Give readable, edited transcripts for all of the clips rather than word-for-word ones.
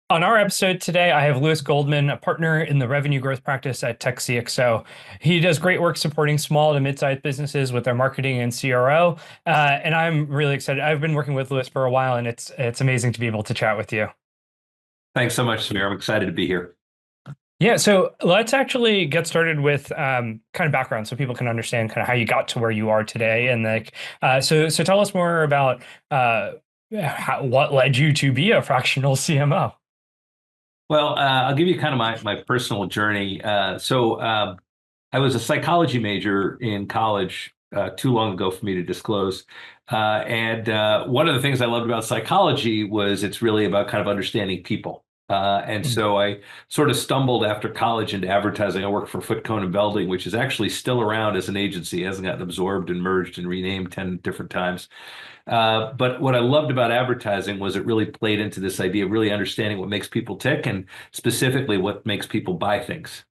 On our episode today, I have Lewis Goldman, a partner in the revenue growth practice at Tech CXO. He does great work supporting small to mid-sized businesses with their marketing and CRO, and I'm really excited. I've been working with Lewis for a while, and it's amazing to be able to chat with you. Thanks so much, Samir. I'm excited to be here. Yeah, so let's actually get started with kind of background so people can understand kind of how you got to where you are today, and so tell us more about what led you to be a fractional CMO. Well, I'll give you kind of my personal journey. I was a psychology major in college too long ago for me to disclose. And one of the things I loved about psychology was it's really about kind of understanding people. And Mm. so I sort of stumbled after college into advertising. I worked for Foot, Cone and Belding, which is actually still around as an agency. It hasn't gotten absorbed and merged and renamed 10 different times. But what I loved about advertising was it really played into this idea of really understanding what makes people tick and specifically what makes people buy things.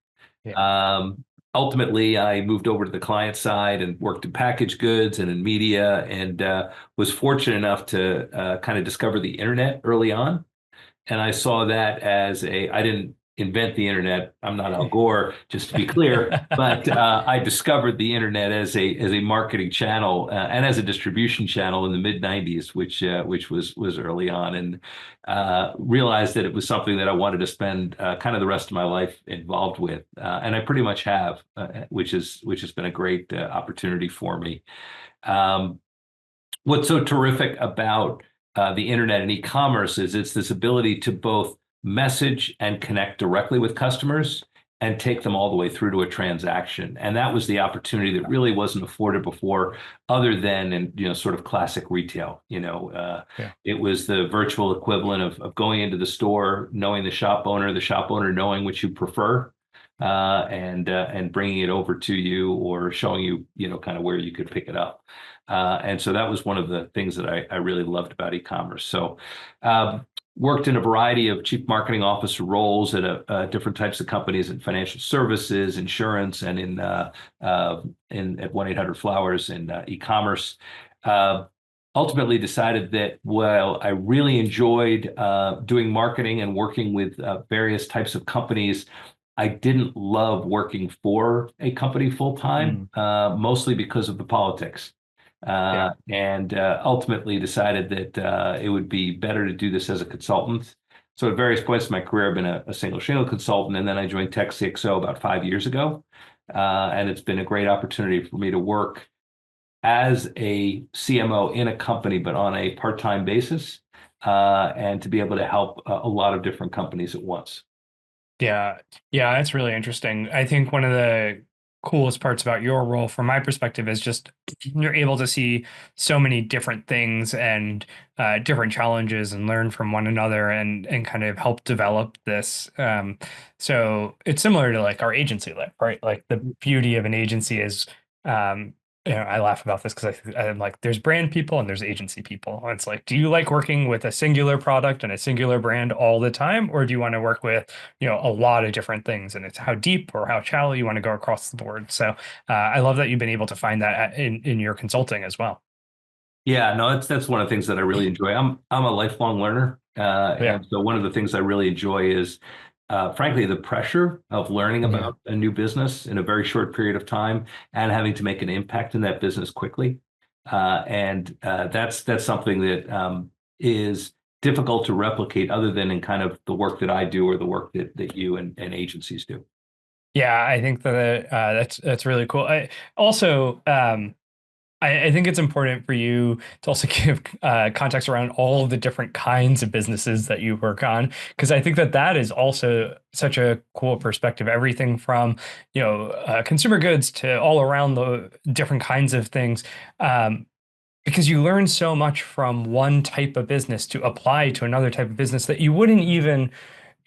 Yeah. Um, Ultimately, I moved over to the client side and worked in packaged goods and in media and was fortunate enough to kind of discover the internet early on. And I saw that as I didn't invent the internet. I'm not Al Gore, just to be clear, but I discovered the internet as a marketing channel and as a distribution channel in the mid '90s, which was early on, and realized that it was something that I wanted to spend kind of the rest of my life involved with, and I pretty much have, which has been a great opportunity for me. Um, what's so terrific about the internet and e-commerce is it's this ability to both message and connect directly with customers and take them all the way through to a transaction. And that was the opportunity that really wasn't afforded before, other than in sort of classic retail. Yeah. It was the virtual equivalent of going into the store, knowing the shop owner knowing what you prefer. And bringing it over to you or showing you, kind of where you could pick it up. And so that was one of the things that I really loved about e-commerce. So worked in a variety of chief marketing officer roles at different types of companies in financial services, insurance, and in at 1-800-Flowers in e-commerce. Uh, Ultimately decided that while I really enjoyed doing marketing and working with various types of companies, I didn't love working for a company full time, Mm. mostly because of the politics. Yeah. And ultimately decided that it would be better to do this as a consultant. So at various points in my career, I've been a single shingle consultant, and then I joined Tech CXO about 5 years ago. And it's been a great opportunity for me to work as a CMO in a company, but on a part-time basis, and to be able to help a lot of different companies at once. Yeah, yeah, that's really interesting. I think one of the coolest parts about your role, from my perspective, is just you're able to see so many different things and different challenges and learn from one another and kind of help develop this. So it's similar to like our agency life, right? Like the beauty of an agency is um, I laugh about this because I'm like, there's brand people and there's agency people. And it's like, do you like working with a singular product and a singular brand all the time, or do you want to work with a lot of different things, and it's how deep or how shallow you want to go across the board. So I love that you've been able to find that in your consulting as well. Yeah, no, that's one of the things that I really enjoy. I'm a lifelong learner, Yeah. and so one of the things I really enjoy is, frankly, the pressure of learning Yeah. about a new business in a very short period of time and having to make an impact in that business quickly. And that's something that is difficult to replicate, other than in kind of the work that I do or the work that you and agencies do. Yeah, I think that that's really cool. I also I think it's important for you to also give context around all of the different kinds of businesses that you work on, because I think that that is also such a cool perspective. Everything from consumer goods to all around the different kinds of things. Because you learn so much from one type of business to apply to another type of business that you wouldn't even.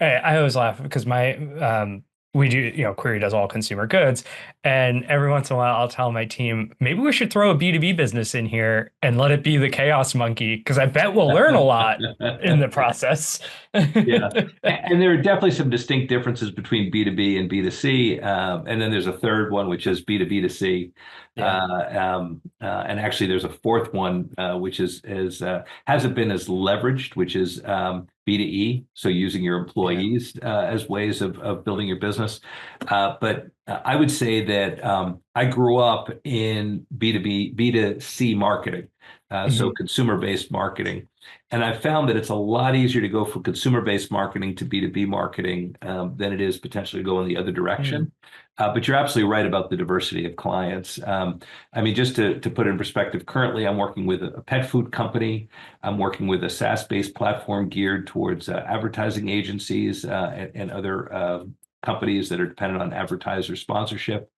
I always laugh because my we do, Query does all consumer goods, and every once in a while I'll tell my team maybe we should throw a B2B business in here and let it be the chaos monkey because I bet we'll learn a lot in the process. Yeah. And there are definitely some distinct differences between B2B and B2C. And then there's a third one, which is B2B to C. Yeah. And actually, there's a fourth one, which hasn't been as leveraged, which is B2E, so using your Yeah. employees as ways of building your business. But I would say that I grew up in B2B, B2C marketing, so Mhm. consumer-based marketing. And I found that it's a lot easier to go from consumer-based marketing to B2B marketing than it is potentially to go in the other Mhm. direction. But you're absolutely right about the diversity of clients. I mean, just to put it in perspective, currently I'm working with a pet food company. I'm working with a SaaS-based platform geared towards advertising agencies and other companies that are dependent on advertiser sponsorship.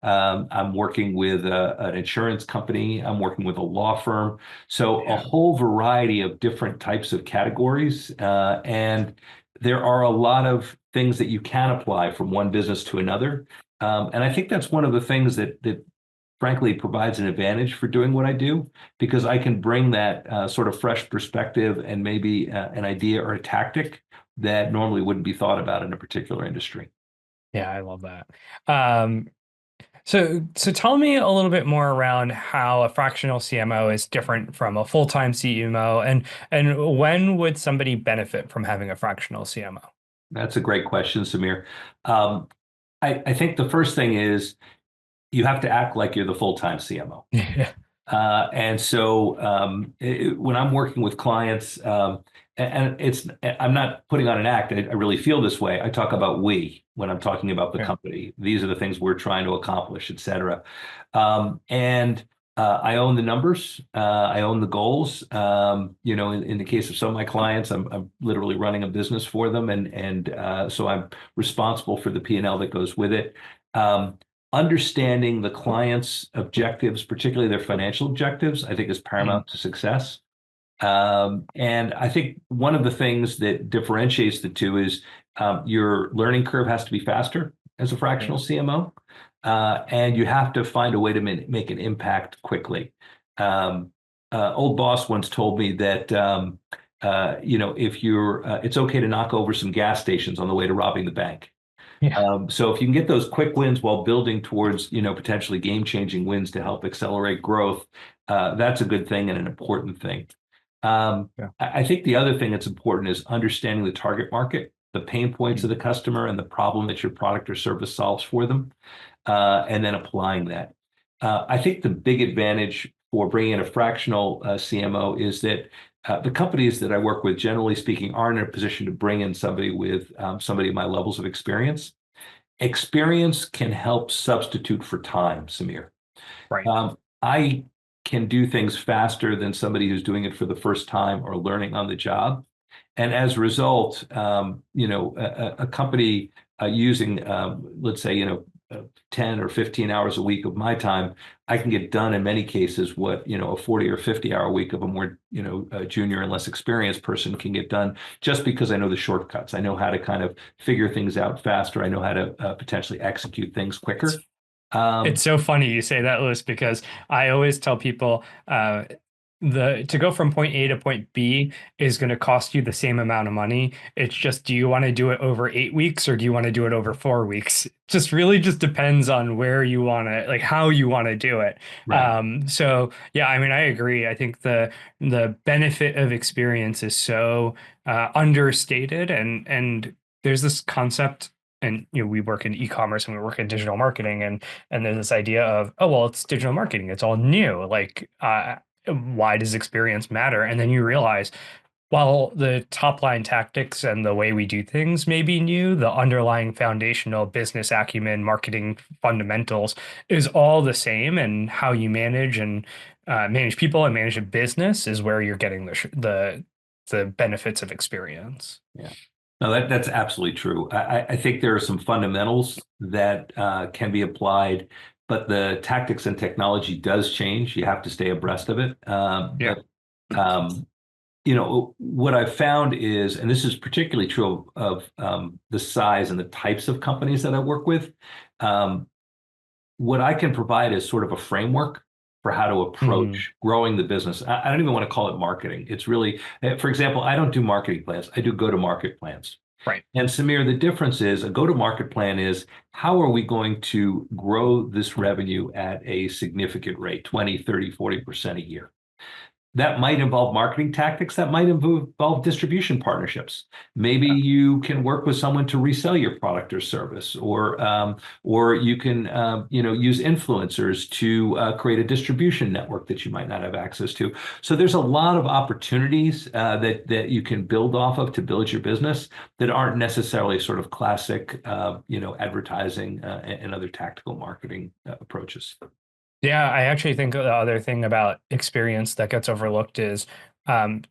I'm working with an insurance company. I'm working with a law firm. So a Yeah. whole variety of different types of categories. And there are a lot of things that you can apply from one business to another. And I think that's one of the things that frankly provides an advantage for doing what I do because I can bring that sort of fresh perspective and maybe an idea or a tactic that normally wouldn't be thought about in a particular industry. Yeah, I love that. Um, so tell me a little bit more around how a fractional CMO is different from a full-time CMO, and when would somebody benefit from having a fractional CMO? That's a great question, Samir. Um, I think the first thing is you have to act like you're the full-time CMO. Yeah. And so when I'm working with clients, and I'm not putting on an act, I really feel this way. I talk about we when I'm talking about the Yeah. company. These are the things we're trying to accomplish, et cetera. And I own the numbers, I own the goals. In the case of some of my clients, I'm literally running a business for them, and so I'm responsible for the P&L that goes with it. Um, Understanding the client's objectives, particularly their financial objectives, I think is Mhm. paramount to success. And I think one of the things that differentiates the two is your learning curve has to be faster as a Yeah. fractional CMO, and you have to find a way to make an impact quickly. Old boss once told me that if it's okay to knock over some gas stations on the way to robbing the bank. Yeah. So if you can get those quick wins while building towards, potentially game-changing wins to help accelerate growth, that's a good thing and an important thing. Yeah. I think the other thing that's important is understanding the target market, the pain points of Mhm. the customer, and the problem that your product or service solves for them, and then applying that. I think the big advantage for bringing in a fractional CMO is that the companies that I work with, generally speaking, aren't in a position to bring in somebody with somebody of my levels of experience. Experience can help substitute for time, Samir. Right. I can do things faster than somebody who's doing it for the first time or learning on the job. And as a result, a company using, let's say, 10 or 15 hours a week of my time, I can get done in many cases what, a 40 or 50-hour week of a more, junior and less experienced person can get done just because I know the shortcuts. I know how to kind of figure things out faster. I know how to potentially execute things quicker. It's Um, so funny you say that, Lewis, because I always tell people the to go from point A to point B is going to cost you the same amount of money. It's just, do you want to do it over 8 weeks or do you want to do it over 4 weeks? Just really just depends on where you want to, like how you want to do it. right. So yeah, I mean, I agree. I think the benefit of experience is so understated, and there's this concept. And we work in e-commerce and we work in digital marketing, and there's this idea of, oh well, it's digital marketing, it's all new. Like, why does experience matter? And then you realize, while the top line tactics and the way we do things may be new, the underlying foundational business acumen, marketing fundamentals is all the same. And how you manage and manage people and manage a business is where you're getting the benefits of experience. Yeah. No, that's absolutely true. I think there are some fundamentals that can be applied, but the tactics and technology does change. You have to stay abreast of it. Yeah. But um, what I've found is, and this is particularly true of the size and the types of companies that I work with. Um, what I can provide is sort of a framework for how to Mhm. approach growing the business. I don't even want to call it marketing. It's really, for example, I don't do marketing plans. I do go-to-market plans. Right. And Samir, the difference is a go-to-market plan is how are we going to grow this revenue at a significant rate, 20, 30, 40% a year? That might involve marketing tactics. That might involve distribution partnerships. Maybe you can work with someone to resell your product or service, or you can use influencers to create a distribution network that you might not have access to. So there's a lot of opportunities that you can build off of to build your business that aren't necessarily sort of classic advertising and other tactical marketing approaches. Yeah, I actually think the other thing about experience that gets overlooked is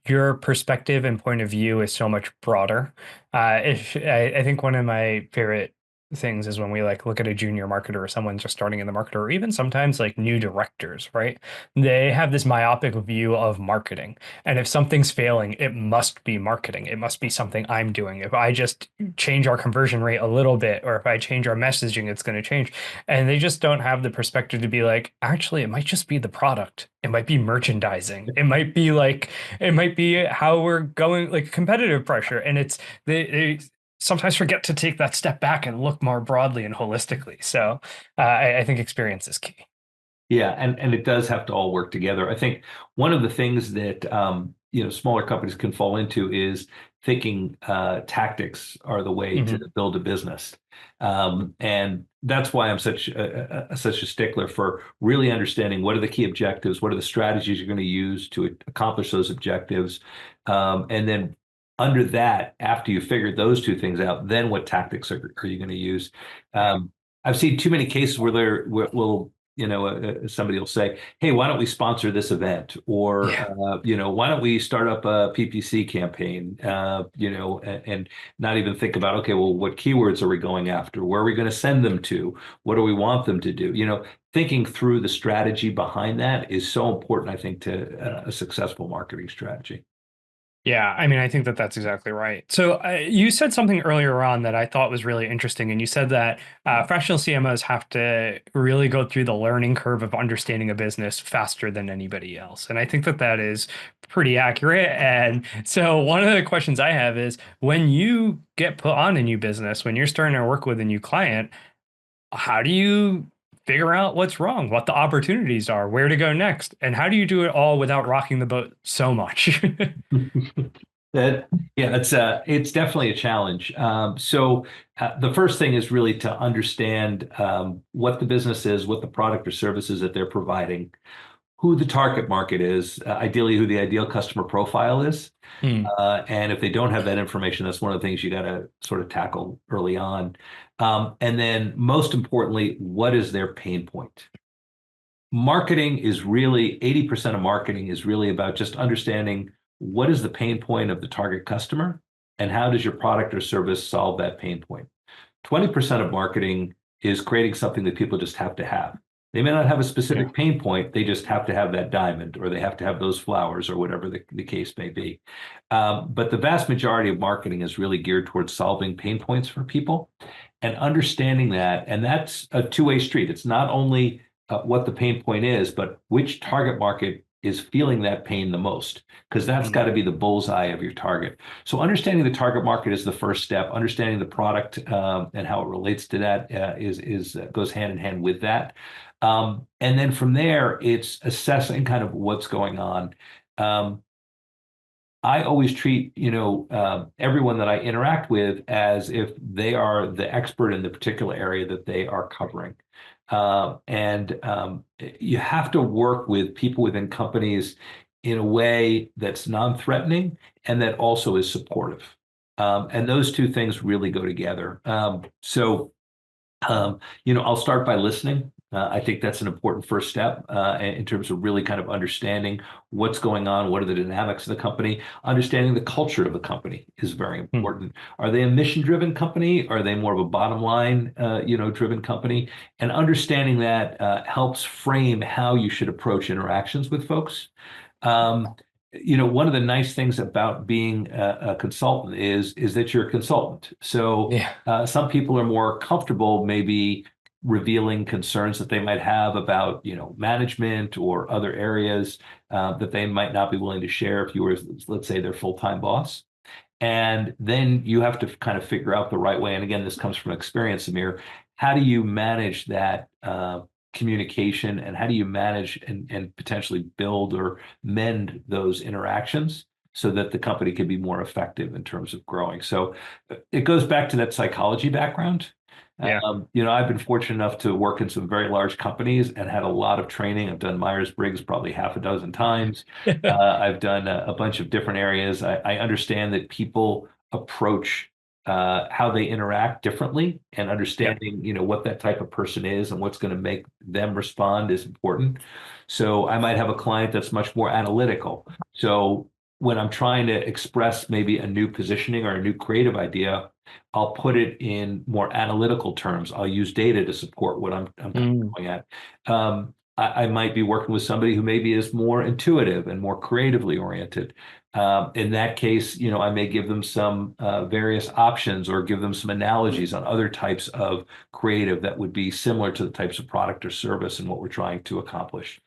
your perspective and point of view is so much broader. If I think one of my favorite things is when we like look at a junior marketer or someone just starting in the market, or even sometimes like new directors, right? They have this myopic view of marketing. And if something's failing, it must be marketing. It must be something I'm doing. If I just change our conversion rate a little bit, or if I change our messaging, it's going to change. And they just don't have the perspective to be like, actually, it might just be the product. It might be merchandising. It might be how we're going, like competitive pressure. And they sometimes forget to take that step back and look more broadly and holistically. So I think experience is key. Yeah, and it does have to all work together. I think one of the things that smaller companies can fall into is thinking tactics are the way to Hmm. build a business, and that's why I'm such a stickler for really understanding what are the key objectives, what are the strategies you're going to use to accomplish those objectives, and then under that, after you figure those two things out, then what tactics are you going to use? Um, I've seen too many cases where will somebody will say, "Hey, why don't we sponsor this event?" Or, Yeah. why don't we start up a PPC campaign? And not even think about, okay, well, what keywords are we going after? Where are we going to send them to? What do we want them to do? Thinking through the strategy behind that is so important, I think, to a successful marketing strategy. Yeah, I mean, I think that that's exactly right. So you said something earlier on that I thought was really interesting, and you said that fractional CMOs have to really go through the learning curve of understanding a business faster than anybody else, and I think that that is pretty accurate. And so one of the questions I have is, when you get put on a new business, when you're starting to work with a new client, how do you figure out what's wrong, what the opportunities are, where to go next, and how do you do it all without rocking the boat so much? That yeah, it's definitely a challenge. So the first thing is really to understand what the business is, what the product or services that they're providing, who the target market is, ideally who the ideal customer profile is. Hmm. And if they don't have that information, that's one of the things you got to sort of tackle early on. And then most importantly, what is their pain point? Marketing is really 80% of marketing is really about just understanding what is the pain point of the target customer and how does your product or service solve that pain point. 20% of marketing is creating something that people just have to have. They may not have a Yeah. specific pain point, they just have to have that diamond or they have to have those flowers or whatever the case may be. But the vast majority of marketing is really geared towards solving pain points for people and understanding that. And that's a two-way street. It's not only what the pain point is, but which target market is feeling that pain the most, because that's got Mm. to be the bullseye of your target. So understanding the target market is the first step. Understanding the product and how it relates to that is goes hand in hand with that. And then from there, it's assessing kind of what's going on. Um, I always treat, everyone that I interact with as if they are the expert in the particular area that they are covering. And you have to work with people within companies in a way that's non-threatening and that also is supportive. And those two things really go together. I'll start by listening. I think that's an important first step in terms of really kind of understanding what's going on, what are the dynamics of the company. Understanding the culture of the company is very Mm. important. Are they a mission-driven company? Are they more of a bottom line, driven company? And understanding that helps frame how you should approach interactions with folks. Um, One of the nice things about being a consultant is that you're a consultant. So Yeah. some people are more comfortable maybe revealing concerns that they might have about, management or other areas that they might not be willing to share if you were, let's say, their full-time boss. And then you have to kind of figure out the right way. And again, this comes from experience, Amir. How do you manage that? communication, and how do you manage and potentially build or mend those interactions so that the company can be more effective in terms of growing. So it goes back to that psychology background. Yeah. I've been fortunate enough to work in some very large companies and had a lot of training. I've done Myers-Briggs probably half a dozen times. I've done a bunch of different areas. I understand that people approach how they interact differently, and Yeah. understanding, what that type of person is and what's going to make them respond is important. So I might have a client that's much more analytical. So when I'm trying to express maybe a new positioning or a new creative idea, I'll put it in more analytical terms. I'll use data to support what I'm kind of Mm. going at. I might be working with somebody who maybe is more intuitive and more creatively oriented. In that case, I may give them some various options or give them some analogies on other types of creative that would be similar to the types of product or service and what we're trying to accomplish.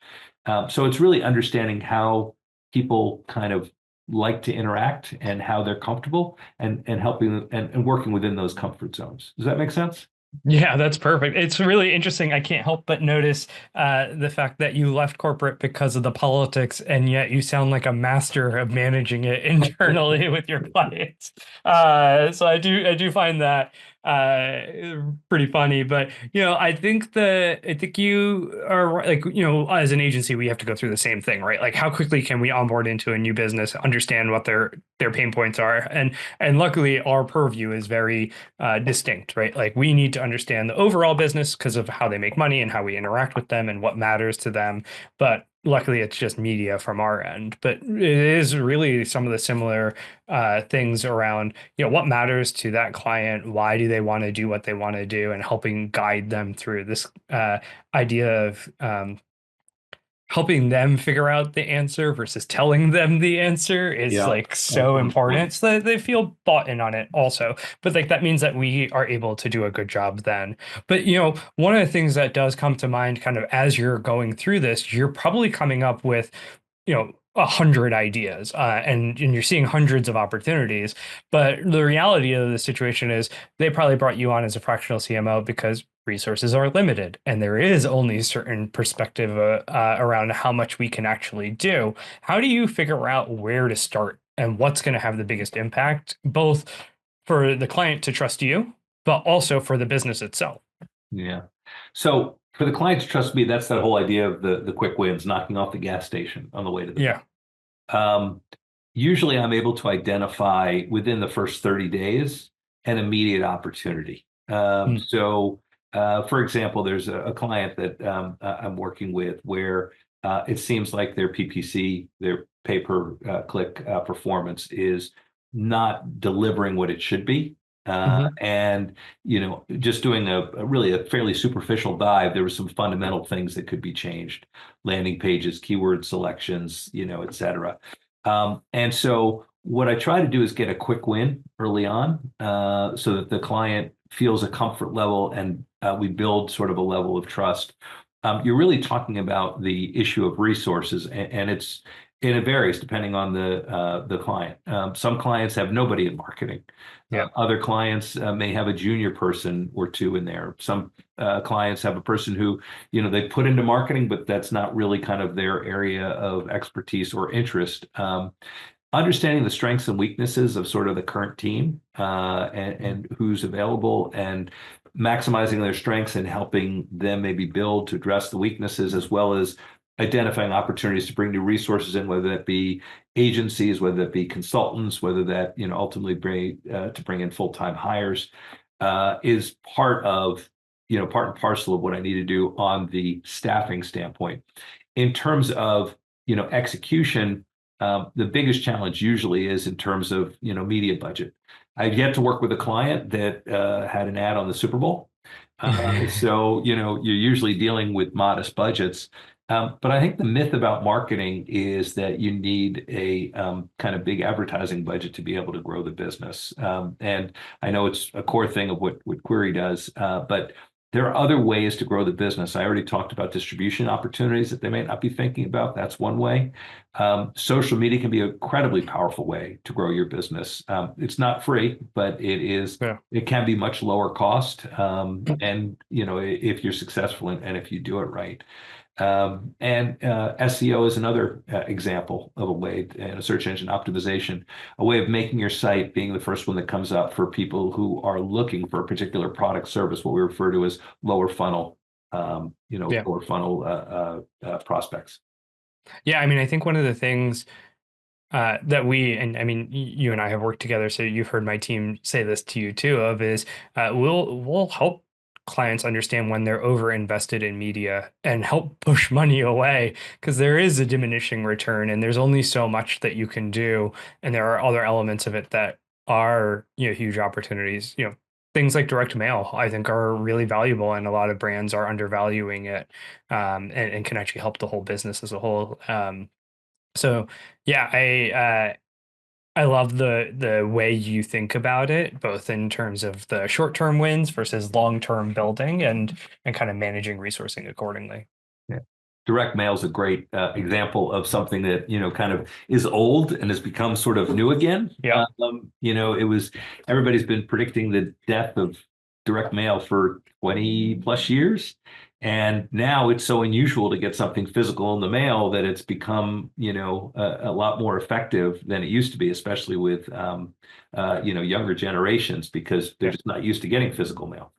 So it's really understanding how people kind of like to interact and how they're comfortable, and helping and working within those comfort zones. Does that make sense? Yeah, that's perfect. It's really interesting. I can't help but notice the fact that you left corporate because of the politics, and yet you sound like a master of managing it internally with your clients. So I do find that pretty funny. But I think you are like, as an agency, we have to go through the same thing, right? Like, how quickly can we onboard into a new business, understand what their pain points are, and luckily our purview is very distinct, right? Like we need to understand the overall business because of how they make money and how we interact with them and what matters to them. But luckily, it's just media from our end. But it is really some of the similar things around, what matters to that client, why do they want to do what they want to do, and helping guide them through this idea of helping them figure out the answer versus telling them the answer is Yeah, like so excellent point. important, so that they feel bought in on it also. But like that means that we are able to do a good job then. But one of the things that does come to mind kind of as you're going through this, you're probably coming up with 100 ideas, and you're seeing hundreds of opportunities. But the reality of the situation is they probably brought you on as a fractional CMO because resources are limited and there is only a certain perspective around how much we can actually do. How do you figure out where to start and what's going to have the biggest impact, both for the client to trust you, but also for the business itself? Yeah. So for the client to trust me, that's that whole idea of the quick wins, knocking off the gas station on the way to the Yeah. bank. Um, Usually I'm able to identify within the first 30 days an immediate opportunity. Mm. For example, there's a client that I'm working with where it seems like their PPC, their pay per click performance is not delivering what it should be. Hmm. And just doing a really a fairly superficial dive, there were some fundamental things that could be changed: landing pages, keyword selections, et cetera. And so what I try to do is get a quick win early on, so that the client feels a comfort level, and we build sort of a level of trust. You're really talking about the issue of resources, and it varies depending on the client. Some clients have nobody in marketing. Yeah. Other clients may have a junior person or two in there. Some clients have a person who, they put into marketing, but that's not really kind of their area of expertise or interest. Understanding the strengths and weaknesses of sort of the current team, and who's available, and maximizing their strengths and helping them maybe build to address the weaknesses, as well as identifying opportunities to bring new resources in, whether that be agencies, whether that be consultants, whether that ultimately to bring in full-time hires, is part and parcel of what I need to do on the staffing standpoint. In terms of execution, the biggest challenge usually is in terms of media budget. I've yet to work with a client that had an ad on the Super Bowl. So you're usually dealing with modest budgets. But I think the myth about marketing is that you need a kind of big advertising budget to be able to grow the business. And I know it's a core thing of what Query does, but There are other ways to grow the business. I already talked about distribution opportunities that they may not be thinking about. That's one way. Social media can be an incredibly powerful way to grow your business. It's not free, but Yeah. it can be much lower cost. And if you're successful and if you do it right. And SEO is another example of a way, and a search engine optimization, a way of making your site being the first one that comes up for people who are looking for a particular product service, what we refer to as lower funnel, Yeah. lower funnel prospects. Yeah. I mean, I think one of the things that and I mean, you and I have worked together, so you've heard my team say this to you too, of is we'll help clients understand when they're over invested in media and help push money away because there is a diminishing return and there's only so much that you can do, and there are other elements of it that are, huge opportunities. Things like direct mail, I think, are really valuable, and a lot of brands are undervaluing it, and can actually help the whole business as a whole. So yeah, I love the way you think about it, both in terms of the short-term wins versus long-term building and kind of managing resourcing accordingly. Yeah. Direct mail is a great example of something that, kind of is old and has become sort of new again. Yep. It was everybody's been predicting the death of direct mail for 20 plus years. And now it's so unusual to get something physical in the mail that it's become, a lot more effective than it used to be, especially with, younger generations because they're Yeah. just not used to getting physical mail.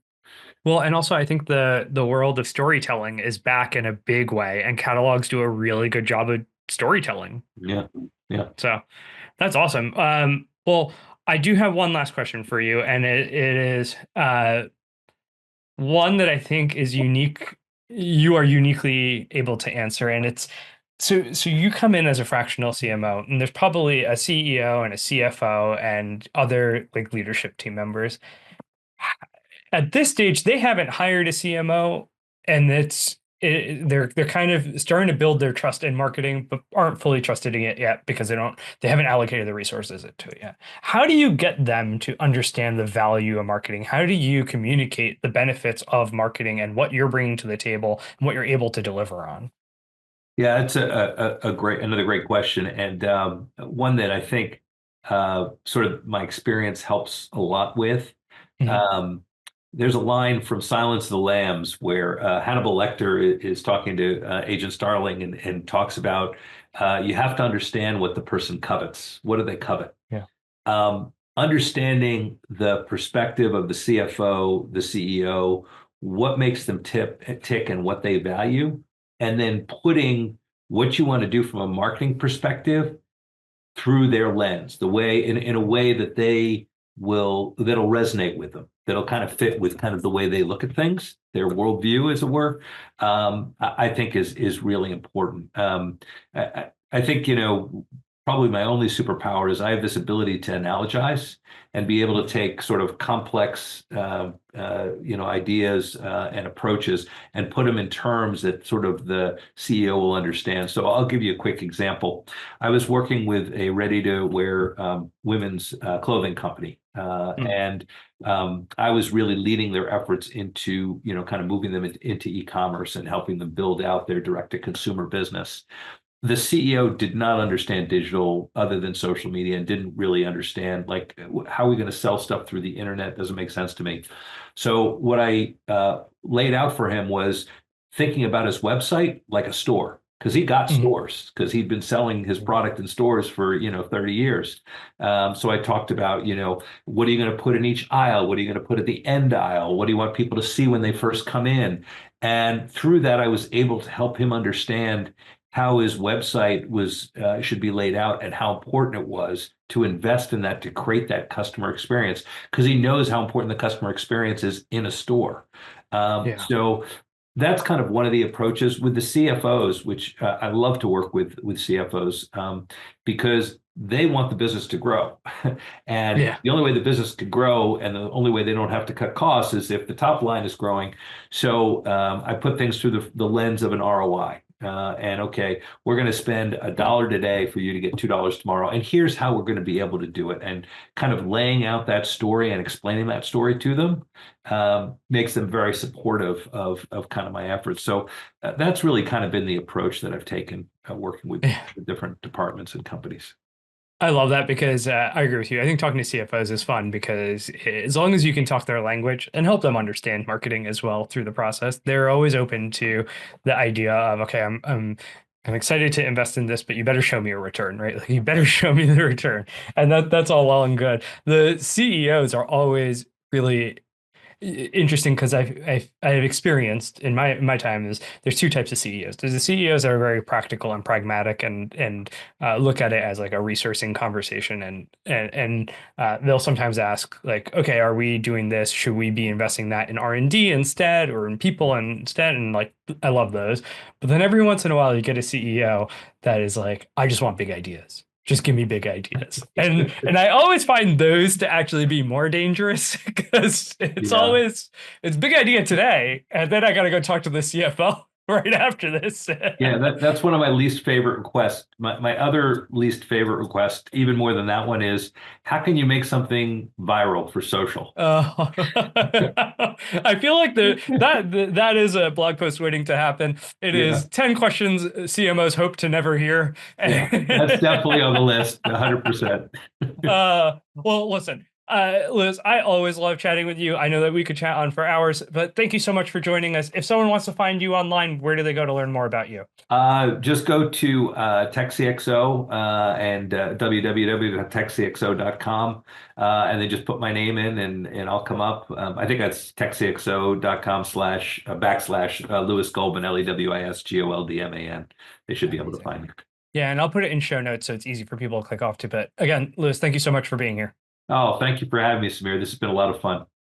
Well, and also I think the world of storytelling is back in a big way, and catalogs do a really good job of storytelling. Yeah. Yeah. So that's awesome. Well, I do have one last question for you, and it is one that I think is unique. You are uniquely able to answer, and it's so you come in as a fractional CMO, and there's probably a CEO and a CFO and other like leadership team members. At this stage, they haven't hired a CMO, and they're kind of starting to build their trust in marketing, but aren't fully trusted in it yet because they haven't allocated the resources to it yet. How do you get them to understand the value of marketing? How do you communicate the benefits of marketing and what you're bringing to the table and what you're able to deliver on? Yeah, it's another great question, and one that I think sort of my experience helps a lot with. Mhm. Um, there's a line from Silence of the Lambs where Hannibal Lecter is talking to Agent Starling and talks about you have to understand what the person covets. What do they covet? Yeah. Understanding the perspective of the CFO, the CEO, what makes them tick and what they value, and then putting what you want to do from a marketing perspective through their lens, the way in a way that that'll resonate with them, that'll kind of fit with kind of the way they look at things, their worldview, as it were. I think is really important. I think probably my only superpower is I have this ability to analogize and be able to take sort of complex ideas and approaches and put them in terms that sort of the CEO will understand. So I'll give you a quick example. I was working with a ready-to-wear women's clothing company, Mm. and I was really leading their efforts into, kind of moving them into e-commerce and helping them build out their direct-to-consumer business. The CEO did not understand digital other than social media and didn't really understand like how are we going to sell stuff through the internet doesn't make sense to me. So what I laid out for him was thinking about his website like a store because he got Mhm. stores because he'd been selling his product in stores for 30 years. So I talked about what are you going to put in each aisle? What are you going to put at the end aisle? What do you want people to see when they first come in? And through that, I was able to help him understand how his website should be laid out and how important it was to invest in that to create that customer experience because he knows how important the customer experience is in a store. Yeah. So that's kind of one of the approaches with the CFOs, which I love to work with CFOs because they want the business to grow. And Yeah. the only way the business could grow and the only way they don't have to cut costs is if the top line is growing. So I put things through the lens of an ROI. and okay, we're going to spend $1 today for you to get $2 tomorrow, and here's how we're going to be able to do it. And kind of laying out that story and explaining that story to them makes them very supportive of kind of my efforts. So that's really kind of been the approach that I've taken working with the different departments and companies. I love that because I agree with you. I think talking to CFOs is fun because as long as you can talk their language and help them understand marketing as well through the process, they're always open to the idea of, okay, I'm excited to invest in this, but you better show me a return, right? Like you better show me the return. And that's all well and good. The CEOs are always really interesting because I've experienced in my time is there's two types of CEOs. There's the CEOs that are very practical and pragmatic and look at it as like a resourcing conversation and they'll sometimes ask like, okay, are we doing this? Should we be investing that in R&D instead or in people instead? And like I love those. But then every once in a while you get a CEO that is like, I just want big ideas. Just give me big ideas. And I always find those to actually be more dangerous because Yeah. it's big idea today, and then I gotta go talk to the CFO right after this. Yeah, that's one of my least favorite requests. My other least favorite request, even more than that one, is how can you make something viral for social? I feel like that is a blog post waiting to happen. It Yeah, is 10 questions CMOs hope to never hear. yeah, that's definitely on the list, 100%. Well, listen, Liz, I always love chatting with you. I know that we could chat on for hours, but thank you so much for joining us. If someone wants to find you online, where do they go to learn more about you? Just go to TechCXO and www.techcxo.com, and then just put my name in, and I'll come up. I think that's techcxo.com slash backslash Lewis Goldman, LEWISGOLDMAN. They should be able to Amazing. find me. Yeah, and I'll put it in show notes so it's easy for people to click off to. But again, Liz, thank you so much for being here. Oh, thank you for having me, Samir. This has been a lot of fun.